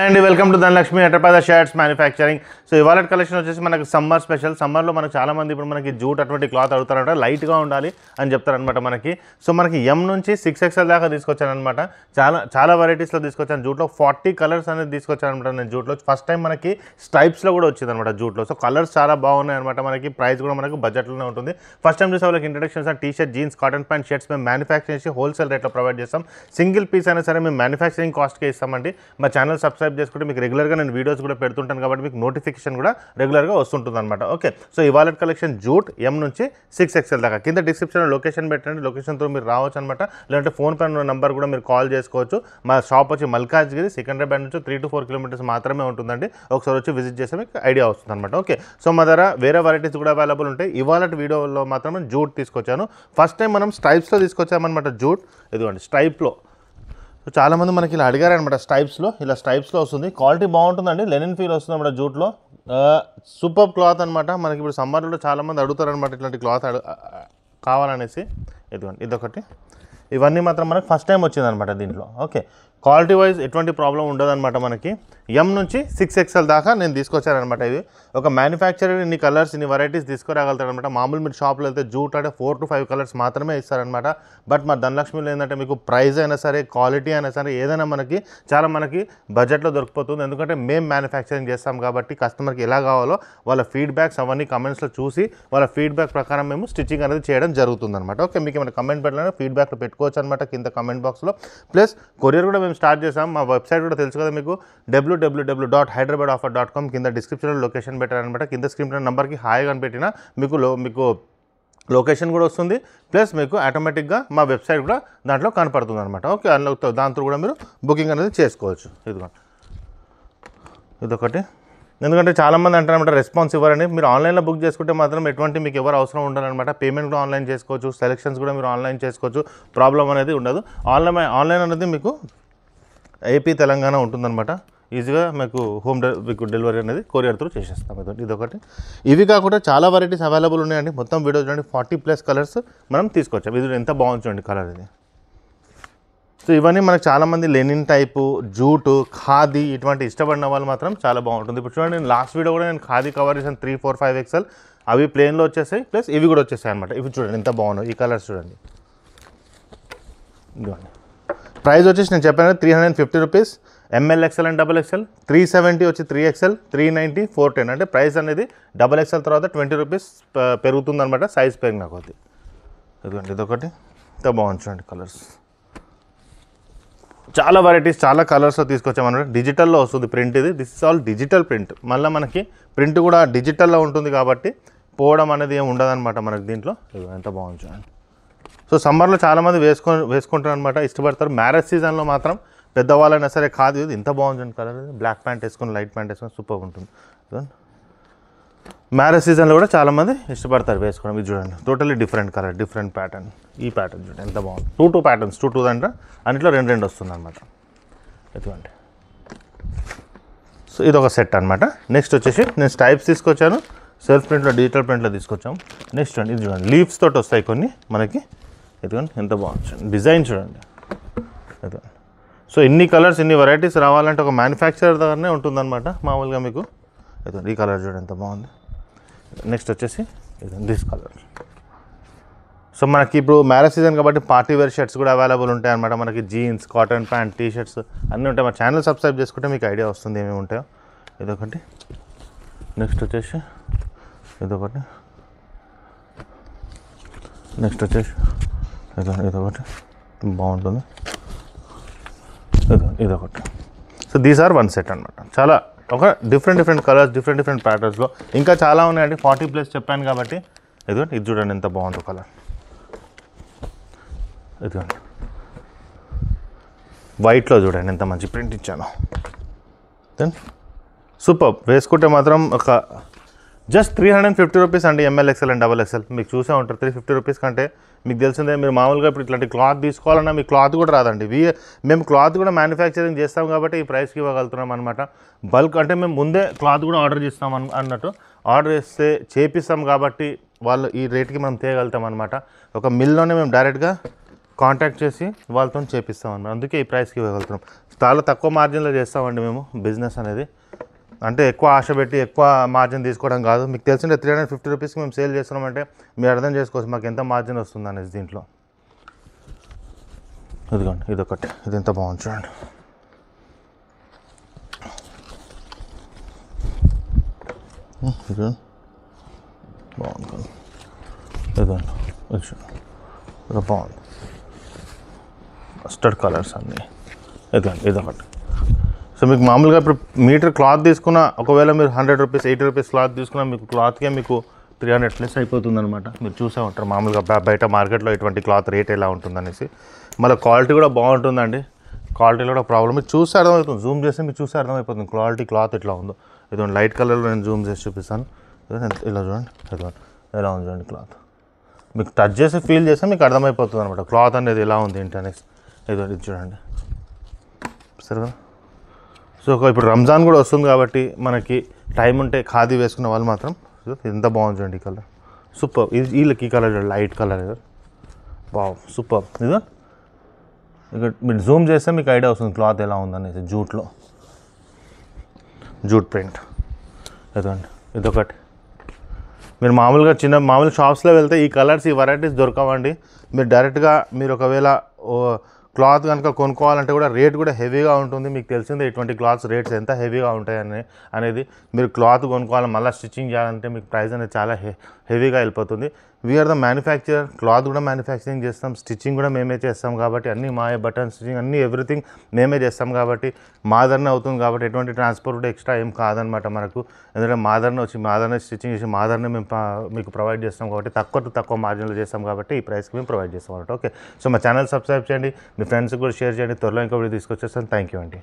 And welcome to Dhanalakshmi enterprises shirts manufacturing. So ఈ wallet collection వచ్చేసి మనకి సమ్మర్ స్పెషల్. సమ్మర్లో మనకు చాలామంది ఇప్పుడు మనకి జూట్ అటువంటి క్లాత్ అడుగుతారంట, లైట్గా ఉండాలి అని చెప్తారనమాట మనకి. సో మనకి ఎం నుంచి 6XL దాకా తీసుకొచ్చానమాట. చాలా వెరైటీస్లో తీసుకొచ్చాను. జూట్లో 40 కలర్స్ అనేది తీసుకొచ్చానమాట నేను జూట్లో. ఫస్ట్ టైం మనకి స్ట్రైప్స్లో కూడా వచ్చిందనమాట జూట్లో. సో కలర్స్ చాలా బాగున్నాయి అనమాట. మనకి ప్రైస్ కూడా మనకు బడ్జెట్లోనే ఉంటుంది. ఫస్ట్ టైం చూసే వాళ్ళకి introductions T shirt, jeans, cotton pant, shirts మేము మ్యానుఫ్యాక్చర్ చేసి హోల్సేల్ రేట్లో ప్రొవైడ్ చేస్తాం. సింగిల్ పీస్ అయినా సరే మేము మ్యానుఫ్యాక్చరింగ్ కాస్ట్కే ఇస్తామండి. మా ఛానల్ సబ్స్క్రైబ్ చేసుకుంటే మీకు రెగ్యులర్గా నేను వీడియోస్ కూడా పెడుతుంటాను కాబట్టి మీకు నోటిఫికేషన్ కూడా రెగ్యులర్గా వస్తుంటుంది అనమాట. ఓకే, సో ఈ వాలెట్ కలెక్షన్ జూట్ ఎం నుంచి 6XL దాకా. కింద డిస్క్రిప్షన్లో లొకేషన్ పెట్టండి, లొకేషన్తో మీరు రావచ్చు అనమాట. లేదంటే ఫోన్ పే నెంబర్ కూడా మీరు కాల్ చేసుకోవచ్చు. మా షాప్ వచ్చి మల్కాజ్గిరి, సికింద్రాబాద్ నుంచి 3 to 4 కిలోమీటర్స్ మాత్రమే ఉంటుందండి. ఒకసారి వచ్చి విజిట్ చేస్తే మీకు ఐడియా వస్తుంది అనమాట. ఓకే, సో మా దగ్గర వేరే వెరైటీస్ కూడా అవైలబుల్ ఉంటాయి. ఈ వాలెట్ వీడియోలో మాత్రమే జూట్ తీసుకొచ్చాను. ఫస్ట్ టైం మనం స్ట్రైప్స్లో తీసుకొచ్చామన్నమాట జూట్. ఇదిగోండి స్ట్రైప్లో. సో చాలామంది మనకి ఇలా అడిగారనమాట. ఇలా స్ట్రైప్స్లో వస్తుంది. క్వాలిటీ బాగుంటుందండి. లెనిన్ ఫీల్ వస్తుంది అనమాట జూట్లో. సూపర్ క్లాత్ అనమాట. మనకి ఇప్పుడు సమ్మర్లో చాలామంది అడుగుతారనమాట ఇట్లాంటి క్లాత్ కావాలనేసి. ఇదిగోండి ఇదొకటి. ఇవన్నీ మాత్రం మనకి ఫస్ట్ టైం వచ్చిందనమాట దీంట్లో. ఓకే, క్వాలిటీ వైజ్ ఎటువంటి ప్రాబ్లం ఉండదన్నమాట. మనకి ఎం నుంచి 6XL దాకా నేను తీసుకొచ్చానమాట. ఇది ఒక మ్యానుఫ్యాక్చరర్ ఇన్ని కలర్స్, ఇన్ని వెరైటీస్ తీసుకురాగలుగుతారనమాట. మామూలు మీరు షాప్లో వెళ్తే జూట్ అంటే 4 to 5 కలర్స్ మాత్రమే ఇస్తారనమాట. బట్ మా ధనలక్ష్మిలో ఏంటంటే మీకు ప్రైస్ అయినా సరే, క్వాలిటీ అయినా సరే, ఏదైనా మనకి బడ్జెట్లో దొరికిపోతుంది. ఎందుకంటే మేము మ్యానుఫ్యాక్చరింగ్ చేస్తాం కాబట్టి కస్టమర్కి ఎలా కావాలో వాళ్ళ ఫీడ్బ్యాక్స్ అవన్నీ కమెంట్స్లో చూసి వాళ్ళ ఫీడ్బ్యాక్ ప్రకారం మేము స్టిచ్చింగ్ అనేది చేయడం జరుగుతుందన్నమాట. ఓకే, మీకు ఏమైనా కమెంట్ పెట్టాలంటే ఫీడ్బ్యాక్లో పెట్టుకోవచ్చు అనమాట కింద కమెంట్ బాక్స్లో. ప్లస్ కొరియర్ కూడా మేము స్టార్ట్ చేసాం. మా వెబ్సైట్ కూడా తెలుసు కదా మీకు, www.hyderabadoffer.com. కింద డిస్క్రిప్షన్లో లొకేషన్ పెట్టారనమాట. కింద స్క్రీన్ నెంబర్కి హాయ్ అని పెట్టినా మీకు లొకేషన్ కూడా వస్తుంది. ప్లస్ మీకు ఆటోమేటిక్గా మా వెబ్సైట్ కూడా దాంట్లో కనపడుతుంది అనమాట. ఓకే, దాంతో కూడా మీరు బుకింగ్ అనేది చేసుకోవచ్చు. ఇదొకటి. ఎందుకంటే చాలామంది అంటారనమాట రెస్పాన్స్ ఇవ్వరని. మీరు ఆన్లైన్లో బుక్ చేసుకుంటే మాత్రం ఎటువంటి మీకు ఎవరు అవసరం ఉండాలన్నమాట. పేమెంట్ కూడా ఆన్లైన్ చేసుకోవచ్చు, సెలెక్షన్స్ కూడా మీరు ఆన్లైన్ చేసుకోవచ్చు. ప్రాబ్లం అనేది ఉండదు. ఆన్లైన్ అనేది మీకు ఏపీ తెలంగాణ ఉంటుందన్నమాట. ఈజీగా మీకు డెలివరీ అనేది కొరియర్ త్రూ చేసేస్తాం. ఇదొకటి. ఇవి కాకుండా చాలా వెరైటీస్ అవైలబుల్ ఉన్నాయండి. మొత్తం వీడియో చూడండి. 40+ కలర్స్ మనం తీసుకొచ్చాం. ఇది ఎంత బాగుంది చూడండి కలర్ ఇది. సో ఇవన్నీ మనకు చాలామంది లెనిన్ టైపు, జూటు, ఖాదీ ఇటువంటి ఇష్టపడిన వాళ్ళు మాత్రం చాలా బాగుంటుంది. ఇప్పుడు చూడండి, నేను లాస్ట్ వీడియో కూడా నేను ఖాదీ కవర్ చేసాను 3, 4, 5XL. అవి ప్లెయిన్లో వచ్చేసాయి, ప్లస్ ఇవి కూడా వచ్చేసాయి అనమాట. ఇవి చూడండి ఎంత బాగున్నాయి. ఈ కలర్స్ చూడండి. ఇదిగోండి. ప్రైస్ వచ్చేసి నేను చెప్పాను 350 rupees. ML, XL and XXL. 370 వచ్చి 3XL, 390, 410. అంటే ప్రైస్ అనేది XXL తర్వాత 20 రూపీస్ పెరుగుతుంది అనమాట సైజ్ పెరిగిన కొద్ది. ఇదిగోండి ఇదొకటి. ఎంత బాగుంది చూడండి కలర్స్. చాలా వెరైటీస్, చాలా కలర్స్లో తీసుకొచ్చామన్నమాట. డిజిటల్లో వస్తుంది ప్రింట్ ఇది. This is all digital print. మళ్ళీ మనకి ప్రింట్ కూడా డిజిటల్లో ఉంటుంది కాబట్టి పోవడం అనేది ఏమి ఉండదన్నమాట మనకి దీంట్లో. ఎంత బాగుంది చూడండి. సో సమ్మర్లో చాలామంది వేసుకుంటారు అనమాట, ఇష్టపడతారు. మ్యారేజ్ సీజన్లో మాత్రం పెద్దవాళ్ళైనా సరే కాదు. ఇది ఎంత బాగుంది కలర్. బ్లాక్ ప్యాంట్ వేసుకొని, లైట్ ప్యాంట్ వేసుకొని సూపర్ ఉంటుంది. మ్యారేజ్ సీజన్లో కూడా చాలామంది ఇష్టపడతారు వేసుకోవడం. ఇది చూడండి totally different colour, different pattern. ఈ ప్యాటర్న్ చూడండి ఎంత బాగుంది. 2 ప్యాటర్న్స్, 2 అంటే అన్నిట్లో 2 వస్తుంది అనమాట. ఎటువంటి. సో ఇదొక సెట్ అనమాట. నెక్స్ట్ వచ్చేసి నేను స్టైప్స్ తీసుకొచ్చాను. సెల్ఫ్ ప్రింట్లో, డిజిటల్ ప్రింట్లో తీసుకొచ్చాము. నెక్స్ట్ చూడండి ఇది చూడండి లీవ్స్ తోటి వస్తాయి కొన్ని మనకి. ఇదిగోండి ఎంత బాగుంది డిజైన్ చూడండి. ఇదిగోండి. సో ఇన్ని కలర్స్, ఇన్ని వెరైటీస్ రావాలంటే ఒక మ్యానుఫ్యాక్చరర్ దగ్గరనే ఉంటుందన్నమాట మామూలుగా మీకు. ఇదిగోండి ఈ కలర్ చూడండి ఎంత బాగుంది. నెక్స్ట్ వచ్చేసి దిస్ కలర్. సో మనకి ఇప్పుడు మ్యారేజ్ సీజన్ కాబట్టి పార్టీ వేర్ షర్ట్స్ కూడా అవైలబుల్ ఉంటాయి అనమాట. మనకి jeans, cotton pant, T shirts అన్నీ ఉంటాయి. మా ఛానల్ సబ్స్క్రైబ్ చేసుకుంటే మీకు ఐడియా వస్తుంది ఏమేమి ఉంటాయో. ఇదొకటి. నెక్స్ట్ వచ్చేసి ఇదొకటి. నెక్స్ట్ వచ్చేసి ఇదొకటి బాగుంటుంది. ఇదొకటి. సో దీస్ ఆర్ 1 సెట్ అనమాట. చాలా ఒక డిఫరెంట్ కలర్స్, డిఫరెంట్ ప్యాటర్న్స్లో ఇంకా చాలా ఉన్నాయండి. 40+ చెప్పాను కాబట్టి. ఇదిగోండి ఇది చూడండి ఎంత బాగుందో కలర్. ఇదిగోండి వైట్లో చూడండి ఎంత మంచి ప్రింట్ ఇచ్చాను. Then super. వేసుకుంటే మాత్రం ఒక జస్ట్ 350 రూపీస్ అండి. ML, XL and XXL. మీకు చూసే ఉంటారు 350 రూపీస్ కంటే మీకు తెలిసిందే. మీరు మామూలుగా ఇప్పుడు ఇట్లాంటి క్లాత్ తీసుకోవాలన్నా మీకు క్లాత్ కూడా రాదండి. మేము క్లాత్ కూడా మ్యానుఫ్యాక్చరింగ్ చేస్తాం కాబట్టి ఈ ప్రైస్కి ఇవ్వగలుగుతున్నాం అనమాట. బల్క్ అంటే మేము ముందే క్లాత్ కూడా ఆర్డర్ చేస్తాం అన్నట్టు. ఆర్డర్ చేస్తే చేపిస్తాం కాబట్టి వాళ్ళు ఈ రేట్కి మనం తేయగలుగుతాం అనమాట. ఒక మిల్లోనే మేము డైరెక్ట్గా కాంటాక్ట్ చేసి వాళ్ళతో చేపిస్తామన్నమాట. అందుకే ఈ ప్రైస్కి ఇవ్వగలుగుతాం. చాలా తక్కువ మార్జిన్లో చేస్తామండి మేము బిజినెస్ అనేది. అంటే ఎక్కువ ఆశ పెట్టి ఎక్కువ మార్జిన్ తీసుకోవడం కాదు. మీకు తెలిసిందే 350 రూపీస్కి మేము సేల్ చేస్తున్నామంటే మీరు అర్థం చేసుకోవచ్చు మాకు ఎంత మార్జిన్ వస్తుంది అనేది దీంట్లో. ఇదిగోండి ఇదొకటి, ఇది ఎంత బాగుంది చూడండి. బాగుంది, ఇదండి ఇది బాగుంది. మస్టర్డ్ కలర్స్ అన్నీ. ఇదండి ఇదొకటి. సో మీకు మామూలుగా ఇప్పుడు మీటర్ క్లాత్ తీసుకున్న, ఒకవేళ మీరు 100 రూపీస్ 80 రూపీస్ క్లాత్ తీసుకున్నా మీకు క్లాత్కే మీకు 300 ప్లస్ అయిపోతుంది అనమాట. మీరు చూసే ఉంటారు మామూలుగా బయట మార్కెట్లో ఇటువంటి క్లాత్ రేట్ ఎలా ఉంటుందనేసి. మళ్ళీ క్వాలిటీ కూడా బాగుంటుందండి. క్వాలిటీలో కూడా ప్రాబ్లమ్ మీకు చూస్తే అర్థమవుతుంది. జూమ్ చేస్తే మీకు చూస్తే అర్థమైపోతుంది క్వాలిటీ క్లాత్ ఎట్లా ఉందో. ఇదిగోండి లైట్ కలర్లో నేను జూమ్ చేసి చూపిస్తాను. ఇలా చూడండి, ఇదిగోండి ఎలా ఉంది చూడండి క్లాత్. మీకు టచ్ చేసి ఫీల్ చేస్తే మీకు అర్థమైపోతుంది అనమాట క్లాత్ అనేది ఎలా ఉంది ఏంటి అనేసి. ఇదిగోండి ఇది చూడండి సరే కదా. సో ఇప్పుడు రంజాన్ కూడా వస్తుంది కాబట్టి మనకి టైం ఉంటే ఖాదీ వేసుకున్న వాళ్ళు మాత్రం ఎంత బాగుంది చూడండి ఈ కలర్. సూపర్. ఇది వీళ్ళకి ఈ కలర్ చూడండి, లైట్ కలర్. ఇది బాగు సూపర్. ఇదో ఇక్కడ మీరు జూమ్ చేస్తే మీకు ఐడియా వస్తుంది క్లాత్ ఎలా ఉందనేసి. Jute print. ఇదండి ఇదొకటి. మీరు మామూలు షాప్స్లో వెళ్తే ఈ కలర్స్ ఈ వెరైటీస్ దొరకవండి. మీరు డైరెక్ట్గా మీరు ఒకవేళ క్లాత్ కనుక కొనుక్కోవాలంటే కూడా రేట్ కూడా హెవీగా ఉంటుంది. మీకు తెలిసిందే ఇటువంటి క్లాత్స్ రేట్స్ ఎంత హెవీగా ఉంటాయని అనేది. మీరు క్లాత్ కొనుక్కోవాలి మళ్ళీ స్టిచ్చింగ్ చేయాలంటే మీకు ప్రైస్ అనేది చాలా హెవీగా వెళ్ళిపోతుంది. We're the manufacturer. క్లాత్ కూడా మ్యానుఫ్యాక్చరింగ్ చేస్తాం, స్టిచ్చింగ్ కూడా మేమే చేస్తాం కాబట్టి అన్నీ మా బటన్ స్టిచ్చింగ్ అన్నీ ఎవ్రీథింగ్ మేమే చేస్తాం కాబట్టి మాదర్నే అవుతుంది కాబట్టి ఎటువంటి ట్రాన్స్పోర్ట్ ఎక్స్ట్రా ఏం కాదనమాట మనకు. ఎందుకంటే మాదర్నే స్టిచ్చింగ్ చేసి మాదర్నే మేము మీకు ప్రొవైడ్ చేస్తాం కాబట్టి తక్కువ మార్జిన్లో చేస్తాం కాబట్టి ఈ ప్రైస్కి మేము ప్రొవైడ్ చేస్తాం అన్నమాట. ఓకే, సో మా ఛానల్ సబ్స్క్రైబ్ చేయండి, మీ ఫ్రెండ్స్కి కూడా షేర్ చేయండి. త్వరలో ఇంకో వీడియో తీసుకొచ్చేస్తాను. థ్యాంక్ యూ అండి.